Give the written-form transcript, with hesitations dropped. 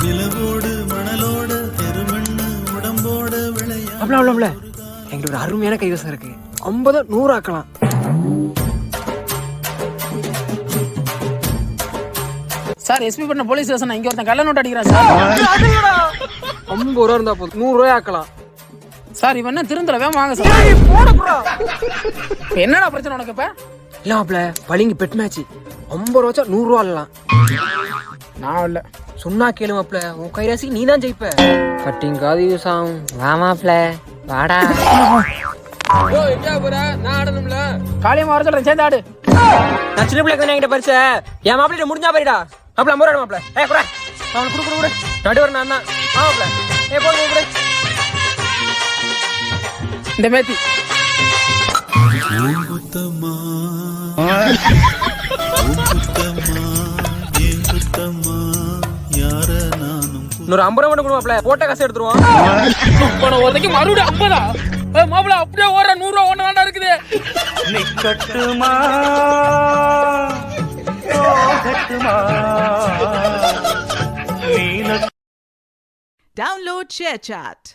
நிலவோடு மணலோடு பெருமண்ணு உடம்போடு விளையா அவ்வளோ எங்கிட்ட ஒரு அருமையான கைவசம் இருக்கு. 50 100 ஆக்கலாம். சார் எஸ்பி பண்ண போலீஸ் ஸ்டேஷன் இங்க ஒருத்தன் கள்ள நோட்டு அடிக்கிறான் சார். 50 ரூபா இருந்தா போதும், 100 ரூபாய் ஆக்கலாம். சார் இவன் என்ன திருந்தல வேமா வாங்க சார். என்னடா பிரச்சனை உனக்கு இப்ப? இல்ல மாப்ள, பளிங்கு பெட் மேட்ச் 50 ரூபா 100 ரூபா ஆடலாம். நான் இல்ல சொன்னா கேளு மாப்ள, உன் கைராசி நீ தான் ஜெயிப்ப. கட்டிங் காது யூஸ் ஆகும். வா மாப்ள வாடா. ஓ எங்க போற? நான் ஆடணும்ல. காளியம்மா வர சொல்றேன், சேர்ந்து ஆடு. நான் சின்ன பிள்ளைக்கு என்கிட்ட பரிச என் மாப்பிள்ள முடிஞ்சா பாருடா. மாப்ள முறாடு மாப்ள. ஏய் குறா. அவன் குடு நடுவர் நான் தான். மாப்ள ஏய் போடு. இந்த மேத்தி குத்தம்மா யார நானும் இன்னொரு 50 ரூபா மட்டும் மாப்ள, போட்ட காசு எடுத்துருவான். போன ஒருத்தைக்கு மறுபடியும் 50. மாப்பிள அப்படியே ஓடுற 100 ரூபா ஒண்ணு தாண்டா இருக்குது. நிக்கட்டுமா Download ShareChat.